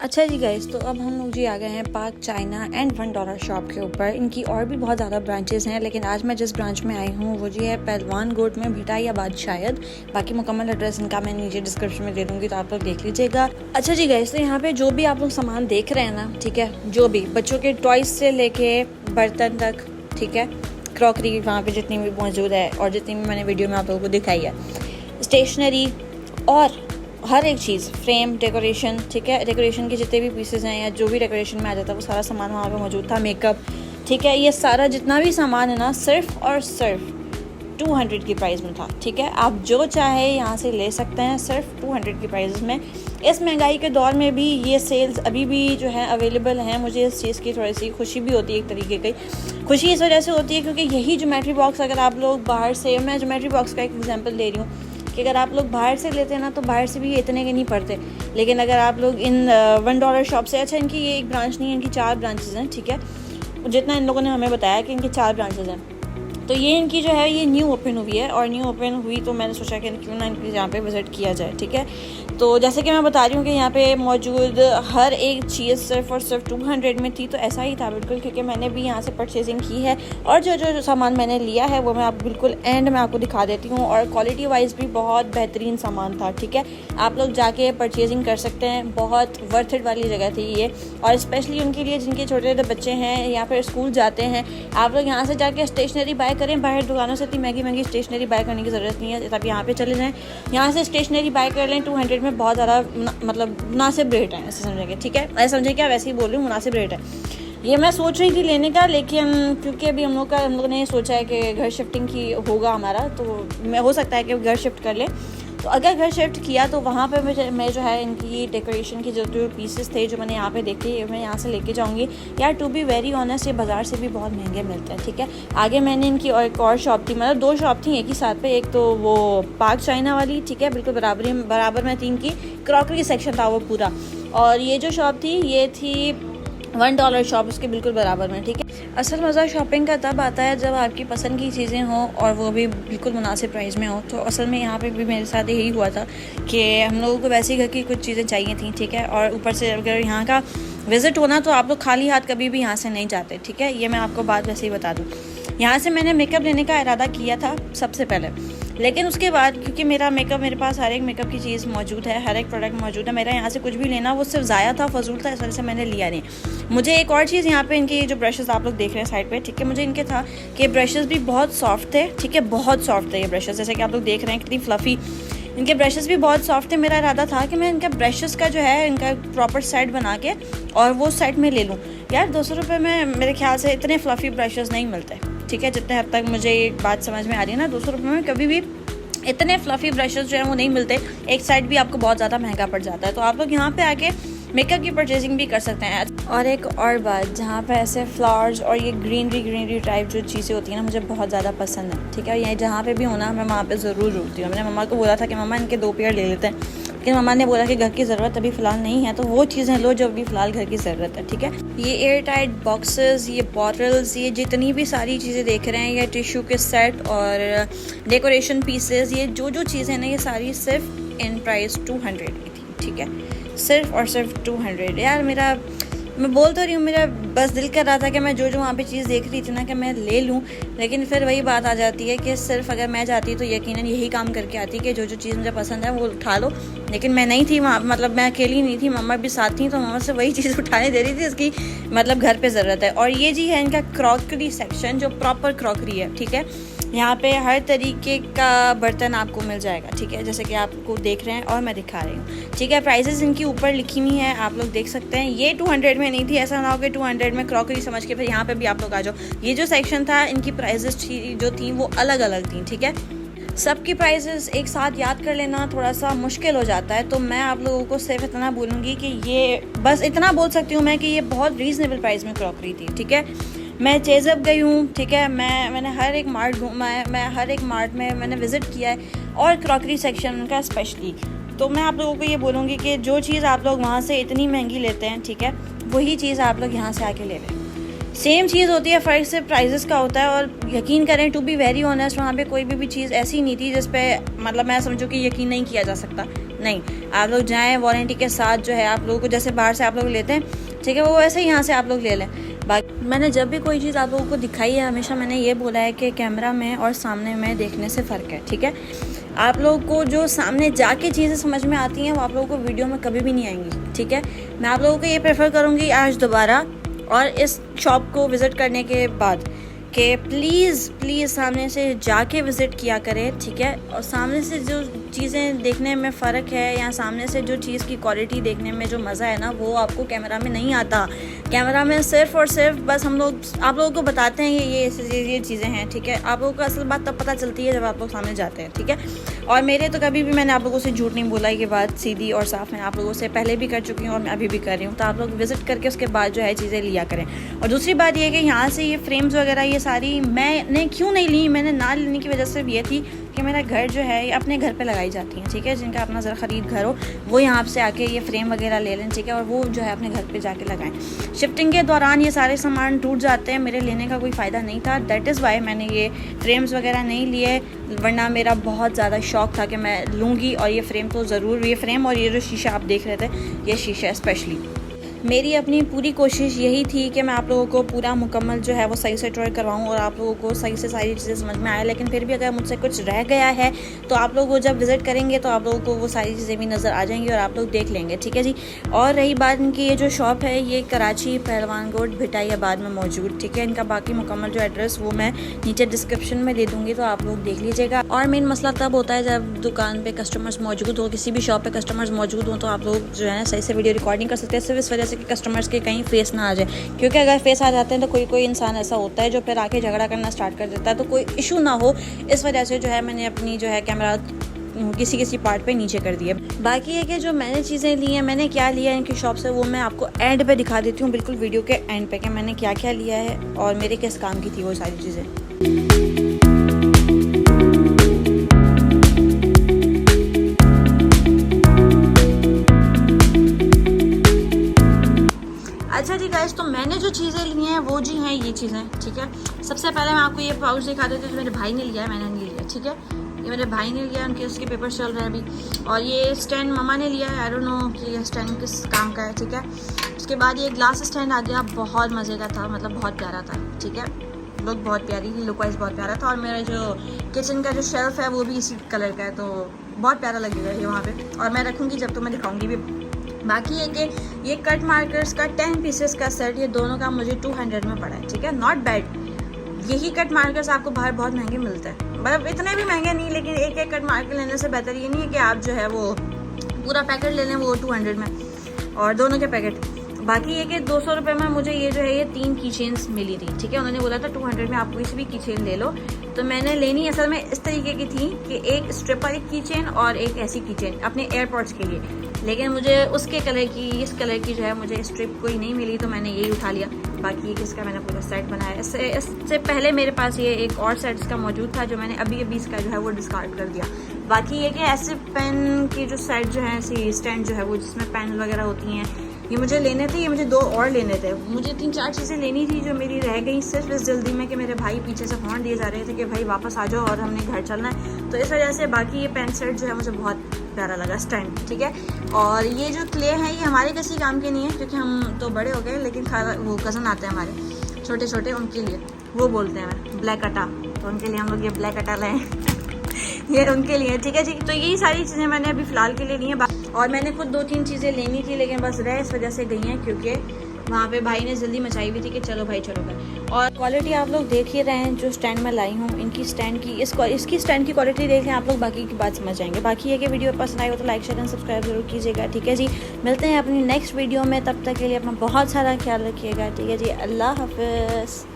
अच्छा जी गाइस, तो अब हम लोग जी आ गए हैं पाक चाइना एंड $1 शॉप के ऊपर। इनकी और भी बहुत ज़्यादा ब्रांचेस हैं, लेकिन आज मैं जिस ब्रांच में आई हूँ वो जी है पहलवान गोट में भिटाइयाबाद शायद। बाकी मुकम्मल एड्रेस इनका मैं नीचे डिस्क्रिप्शन में दे दूँगी, तो आप लोग देख लीजिएगा। अच्छा जी गाइस, तो यहाँ पे जो भी आप लोग सामान देख रहे हैं ना, ठीक है, जो भी बच्चों के टॉयज से लेके बर्तन तक, ठीक है, क्रॉकरी वहाँ पे जितनी भी मौजूद है और जितनी भी मैंने वीडियो में आप लोगों को दिखाई है, स्टेशनरी और हर एक चीज़, फ्रेम, डेकोरेशन, ठीक है, डेकोरेशन के जितने भी पीसेस हैं या जो भी डेकोरेशन में आ जाता है वो सारा सामान वहाँ पे मौजूद था। मेकअप, ठीक है, ये सारा जितना भी सामान है ना सिर्फ और सिर्फ 200 की प्राइस में था। ठीक है, आप जो चाहे यहाँ से ले सकते हैं सिर्फ 200 की प्राइस में। इस महंगाई के दौर में भी ये सेल्स अभी भी जो है अवेलेबल हैं। मुझे इस चीज़ की थोड़ी सी खुशी भी होती है, एक तरीके की खुशी इस वजह से होती है क्योंकि यही ज्योमेट्री बॉक्स अगर आप लोग बाहर से, मैं ज्योमेट्री बॉक्स का एक एग्जांपल दे रही हूँ कि अगर आप लोग बाहर से लेते हैं ना तो बाहर से भी ये इतने के नहीं पड़ते, लेकिन अगर आप लोग इन $1 शॉप से, अच्छा इनकी ये एक ब्रांच नहीं है, इनकी 4 ब्रांचेस हैं, ठीक है, जितना इन लोगों ने हमें बताया कि इनकी 4 ब्रांचेस हैं। तो ये इनकी जो है ये न्यू ओपन हुई है और न्यू ओपन हुई तो मैंने सोचा कि क्यों ना इनकी यहाँ पे विज़िट किया जाए। ठीक है, तो जैसे कि मैं बता रही हूँ कि यहाँ पे मौजूद हर एक चीज़ सिर्फ और सिर्फ 200 में थी, तो ऐसा ही था बिल्कुल, क्योंकि मैंने भी यहाँ से परचेजिंग की है और जो जो सामान मैंने लिया है वो मैं आप बिल्कुल एंड में आपको दिखा देती हूँ। और क्वालिटी वाइज भी बहुत बेहतरीन सामान था। ठीक है, आप लोग जाके परचेजिंग कर सकते हैं, बहुत वर्थ इट वाली जगह थी ये। और स्पेशली उनके लिए जिनके छोटे छोटे बच्चे हैं या फिर स्कूल जाते हैं, आप लोग यहाँ से जाके स्टेशनरी बाय करें। बाहर दुकानों से इतनी महंगी महंगी स्टेशनरी बाय करने की ज़रूरत नहीं है, तब यहाँ पे चले जाएँ, यहाँ से स्टेशनरी बाय कर लें। 200 में बहुत ज़्यादा मतलब मुनासिब रेट है, ऐसे समझेंगे। ठीक है, ऐसे समझे क्या, वैसे ही बोल रही हूँ, मुनासिब रेट है। ये मैं सोच रही थी लेने का, लेकिन क्योंकि अभी हम लोग ने सोचा है कि घर शिफ्टिंग की होगा हमारा, तो मैं हो सकता है कि घर शिफ्ट कर लें। तो अगर घर शिफ्ट किया तो वहाँ पे मैं जो है इनकी डेकोरेशन की जो पीसेस थे जो मैंने यहाँ पे देखे, मैं यहाँ से लेके जाऊँगी। यार टू बी वेरी ऑनेस्ट, ये बाज़ार से भी बहुत महंगे मिलते हैं। ठीक है, आगे मैंने इनकी और एक और शॉप थी, मतलब 2 शॉप थी एक ही साथ पे। एक तो वो पाक चाइना वाली, ठीक है, बिल्कुल बराबर में थी, इनकी क्रॉकरी सेक्शन था वो पूरा। और ये जो शॉप थी ये थी $1 शॉप, उसके बिल्कुल बराबर में। ठीक है, असल मज़ा शॉपिंग का तब आता है जब आपकी पसंद की चीज़ें हों और वो भी बिल्कुल मुनासिब प्राइस में हो। तो असल में यहाँ पे भी मेरे साथ यही हुआ था कि हम लोगों को वैसे ही घर की कुछ चीज़ें चाहिए थी। ठीक है, और ऊपर से अगर यहाँ का विज़िट होना तो आप लोग खाली हाथ कभी भी यहाँ से नहीं जाते। ठीक है, ये मैं आपको बात वैसे ही बता दूँ। यहाँ से मैंने मेकअप लेने का इरादा किया था सबसे पहले, लेकिन उसके बाद क्योंकि मेरे पास हर एक मेकअप की चीज़ मौजूद है, हर एक प्रोडक्ट मौजूद है, मेरा यहाँ से कुछ भी लेना वो सिर्फ ज़ाया था, फजूल था, इस वजह से मैंने लिया नहीं। मुझे एक और चीज़ यहाँ पे इनकी जो ब्रशेज़ आप लोग देख रहे हैं साइड पे, ठीक है, मुझे इनके था कि ब्रशेज़ भी बहुत सॉफ्ट थे। ठीक है, बहुत सॉफ्ट थे ये ब्रशेज़, जैसे कि आप लोग देख रहे हैं कितनी फ्लफ़ी इनके ब्रशेज़ भी बहुत सॉफ्ट थे। मेरा इरादा था कि मैं इनका ब्रशेज़ का जो है इनका प्रॉपर सेट बना के और वो सेट में ले लूँ। यार 200 रुपये में मेरे ख्याल से इतने फ्लफ़ी ब्रशेज़ नहीं मिलते। ठीक है, जितने हद तक मुझे एक बात समझ में आ रही है ना, 200 रुपये में कभी भी इतने फ्लफ़ी ब्रशेज़ जो हैं वो नहीं मिलते। एक साइड भी आपको बहुत ज़्यादा महंगा पड़ जाता है। तो आप लोग यहाँ पे आके मेकअप की परचेजिंग भी कर सकते हैं। और एक और बात, जहाँ पे ऐसे फ्लावर्स और ये ग्रीनरी टाइप जो चीज़ें होती हैं ना, मुझे बहुत ज़्यादा पसंद है। ठीक है, ये जहाँ पे भी होना मैं वहाँ पे ज़रूर रुकती हूँ। मैंने मम्मा को बोला था कि मम्मा इनके 2 पेड़ ले लेते हैं, लेकिन मम्मा ने बोला कि घर की ज़रूरत अभी फ़िलहाल नहीं है, तो वो चीज़ें लो जो अभी फ़िलहाल घर की ज़रूरत है। ठीक है, ये एयर टाइट बॉक्सेस, ये बॉटल्स, ये जितनी भी सारी चीज़ें देख रहे हैं, ये टिश्यू के सेट और डेकोरेशन पीसेस, ये जो चीज़ें ना, ये सारी सिर्फ इन प्राइस 200 की थी। ठीक है, सिर्फ और सिर्फ 200। यार मैं बोल तो रही हूँ, मेरा बस दिल कर रहा था कि मैं जो वहाँ पे चीज़ देख रही थी ना कि मैं ले लूँ, लेकिन फिर वही बात आ जाती है कि सिर्फ अगर मैं जाती तो यकीनन यही काम करके आती कि जो चीज़ मुझे पसंद है वो उठा लो। लेकिन मैं नहीं थी वहाँ, मतलब मैं अकेली नहीं थी, मम्मा भी साथ थी, तो मम्मा से वही चीज़ उठाने दे रही थी इसकी मतलब घर पे ज़रूरत है। और ये जी है इनका क्रॉकरी सेक्शन, जो प्रॉपर क्रॉकरी है। ठीक है, यहाँ पे हर तरीके का बर्तन आपको मिल जाएगा। ठीक है, जैसे कि आपको देख रहे हैं और मैं दिखा रही हूँ। ठीक है, प्राइसेस इनकी ऊपर लिखी हुई है, आप लोग देख सकते हैं। ये 200 में नहीं थी, ऐसा ना हो कि 200 में क्रॉकरी समझ के फिर यहाँ पे भी आप लोग आ जाओ। ये जो सेक्शन था इनकी प्राइसेस जो थी वो अलग अलग थी। ठीक है, सबकी प्राइसेस एक साथ याद कर लेना थोड़ा सा मुश्किल हो जाता है, तो मैं आप लोगों को सिर्फ इतना बोलूँगी कि ये बस इतना बोल सकती हूँ मैं कि ये बहुत रीज़नेबल प्राइस में क्रॉकरी थी। ठीक है, मैं चेज़अप गई हूँ। ठीक है, मैंने हर एक मार्ट घूमा है, मैं हर एक मार्ट में मैंने विज़िट किया है, और क्रॉकरी सेक्शन उनका स्पेशली। तो मैं आप लोगों को ये बोलूँगी कि जो चीज़ आप लोग वहाँ से इतनी महंगी लेते हैं, ठीक है, वही चीज़ आप लोग यहाँ से आके ले लें। सेम चीज़ होती है, फ़र्क सिर्फ प्राइजेस का होता है। और यकीन करें, टू बी वेरी ऑनेस्ट, वहाँ पे कोई भी चीज़ ऐसी नहीं थी जिस पे मतलब मैं समझूँ कि यकीन नहीं किया जा सकता। नहीं, आप लोग जाएँ वारंटी के साथ जो है, आप लोगों को जैसे बाहर से आप लोग लेते हैं, ठीक है, वो वैसे ही यहाँ से आप लोग ले लें। बाकी मैंने जब भी कोई चीज़ आप लोगों को दिखाई है, हमेशा मैंने ये बोला है कि कैमरा में और सामने में देखने से फ़र्क है, ठीक है। आप लोगों को जो सामने जाके चीज़ें समझ में आती हैं वो आप लोगों को वीडियो में कभी भी नहीं आएंगी, ठीक है। मैं आप लोगों को ये प्रेफर करूँगी आज दोबारा और इस शॉप को विज़िट करने के बाद कि प्लीज़ सामने से जाके विज़िट किया करें, ठीक है। और सामने से जो चीज़ें देखने में फ़र्क है या सामने से जो चीज़ की क्वालिटी देखने में जो मज़ा है ना, वो आपको कैमरा में नहीं आता। कैमरा में सिर्फ़ और सिर्फ बस हम लोग आप लोगों को बताते हैं ये चीज़ें हैं, ठीक है। आप लोगों को असल बात तब पता चलती है जब आप लोग सामने जाते हैं, ठीक है। और मेरे तो कभी भी मैंने आप लोगों से झूठ नहीं बोला, ये बात सीधी और साफ़ मैं आप लोगों से पहले भी कर चुकी हूँ और मैं अभी भी कर रही हूँ। तो आप लोग विज़िट करके उसके बाद जो है चीज़ें लिया करें। और दूसरी बात ये कि यहाँ से ये फ्रेम्स वगैरह ये सारी मैंने क्यों नहीं ली, मैंने ना लेने की वजह से ये थी कि मेरा घर जो है ये अपने घर पे लगाई जाती हैं, ठीक है। जिनका अपना ज़रा ख़रीद घर हो वो यहाँ से आके ये फ्रेम वगैरह ले लें, ठीक है, और वो जो है अपने घर पे जाके लगाएं। शिफ्टिंग के दौरान ये सारे सामान टूट जाते हैं, मेरे लेने का कोई फ़ायदा नहीं था, दैट इज़ वाई मैंने ये फ्रेम्स वगैरह नहीं लिए, वरना मेरा बहुत ज़्यादा शौक़ था कि मैं लूँगी। और ये फ्रेम तो ज़रूर, ये फ्रेम और ये जो शीशा आप देख रहे थे, ये शीशा स्पेशली मेरी अपनी पूरी कोशिश यही थी कि मैं आप लोगों को पूरा मुकम्मल जो है वो सही से टूर करवाऊँ और आप लोगों को सही से सारी चीज़ें समझ में आए। लेकिन फिर भी अगर मुझसे कुछ रह गया है तो आप लोग वो जब विज़िट करेंगे तो आप लोगों को वो सारी चीज़ें भी नज़र आ जाएंगी और आप लोग देख लेंगे, ठीक है जी। और रही बात इनकी ये जो शॉप है, ये कराची पहलवान रोड भिटाइयाबाद में मौजूद, ठीक है। इनका बाकी मुकम्मल जो एड्रेस वो मैं नीचे डिस्क्रिप्शन में दे दूँगी, तो आप लोग देख लीजिएगा। और मेन मसला तब होता है जब दुकान पर कस्टमर्स मौजूद हो, किसी भी शॉप पर कस्टमर्स मौजूद हों, तो आप लोग जो है सही से वीडियो रिकॉर्डिंग कर सकते हैं, सिर्फ इस वजह से कि कस्टमर्स के कहीं फेस ना आ जाए। क्योंकि अगर फेस आ जाते हैं तो कोई इंसान ऐसा होता है जो फिर आके झगड़ा करना स्टार्ट कर देता है, तो कोई इशू ना हो, इस वजह से जो है मैंने अपनी जो है कैमरा किसी पार्ट पे नीचे कर दिया। बाकी है कि जो मैंने चीज़ें ली हैं, मैंने क्या लिया है इनकी शॉप से, वो मैं आपको एंड पे दिखा देती हूँ, बिल्कुल वीडियो के एंड पे, कि मैंने क्या क्या लिया है और मेरे किस काम की थी वो सारी चीज़ें। अच्छा जी गाइस, तो मैंने जो चीज़ें ली हैं वो जी हैं ये चीज़ें, ठीक है। सबसे पहले मैं आपको ये पाउच दिखा देती हूँ जो मेरे भाई ने लिया है, मैंने नहीं लिया, ठीक है। ये मेरे भाई ने लिया, उनके उसके पेपर चल रहे हैं अभी। और ये स्टैंड मम्मा ने लिया है, आई डोंट नो कि ये स्टैंड किस काम का है, ठीक है। उसके बाद ये ग्लास स्टैंड आ गया, बहुत मज़े का था, मतलब बहुत प्यारा था, ठीक है। लुक बहुत प्यारी थी, लुक वाइज बहुत प्यारा था। और मेरा जो किचन का जो शेल्फ़ है वो भी इसी कलर का है, तो बहुत प्यारा लगेगा ये वहाँ पर। और मैं रखूँगी जब तो मैं दिखाऊँगी भी। बाकी है कि ये कट मार्कर्स का 10 पीसेस का सेट, ये दोनों का मुझे 200 में पड़ा है, ठीक है, नॉट बैड। यही कट मार्कर्स आपको बाहर बहुत महंगे मिलते हैं, मतलब इतने भी महंगे नहीं, लेकिन एक कट मार्कर लेने से बेहतर ये नहीं है कि आप जो है वो पूरा पैकेट ले लें वो 200 में, और दोनों के पैकेट। बाकी ये कि 200 रुपये में मुझे ये जो है ये 3 की चेन्स मिली थी, ठीक है। उन्होंने बोला था 200 में आप कोई सी भी की चेन ले लो, तो मैंने लेनी असल में इस तरीके की थी कि एक स्ट्रिप वाली की चेन और एक ऐसी की चेन अपने एयरपॉड्स के लिए, लेकिन मुझे उसके कलर की, इस कलर की जो है मुझे स्ट्रिप कोई नहीं मिली, तो मैंने यही उठा लिया। बाकी किसका मैंने पूरा सेट बनाया। इससे पहले मेरे पास ये एक और सेट इसका मौजूद था जो मैंने अभी इसका जो है वो डिस्कार्ड कर दिया। बाकी ये कि ऐसे पेन की जो सेट जो है, ऐसी स्टैंड जो है वो जिसमें पेन वगैरह होती हैं, ये मुझे लेने थे, ये मुझे 2 और लेने थे। मुझे 3-4 चीज़ें लेनी थी जो मेरी रह गई सिर्फ इस जल्दी में कि मेरे भाई पीछे से फ़ोन दिए जा रहे थे कि भाई वापस आ जाओ और हमने घर चलना है, तो इस वजह से। बाकी ये पेन सेट जो है मुझे बहुत प्यारा लगा स्टैंड, ठीक है। और ये जो क्ले हैं ये हमारे किसी काम के नहीं है क्योंकि हम तो बड़े हो गए, लेकिन वो कज़न आते हैं हमारे छोटे छोटे, उनके लिए वो बोलते हैं ब्लैक अटा, तो उनके लिए हम लोग ये ब्लैक अटा लाए ये उनके लिए, ठीक है जी। तो यही सारी चीज़ें मैंने अभी फ़िलहाल के लिए ली हैं। और मैंने खुद 2-3 चीज़ें लेनी थी लेकिन बस रह इस वजह से गई हैं क्योंकि वहाँ पे भाई ने जल्दी मचाई हुई थी कि चलो भाई चलो भाई। और क्वालिटी आप लोग देख ही रहे हैं जो स्टैंड में लाई हूँ, इनकी स्टैंड की इसकी स्टैंड की क्वालिटी देखें आप लोग, बाकी की बात समझ जाएंगे। बाकी है कि वीडियो पसंद आई हो तो लाइक शेयर एंड सब्सक्राइब जरूर कीजिएगा, ठीक है जी। मिलते हैं अपनी नेक्स्ट वीडियो में, तब तक के लिए अपना बहुत सारा ख्याल रखिएगा, ठीक है जी। अल्लाह हाफ़िज़।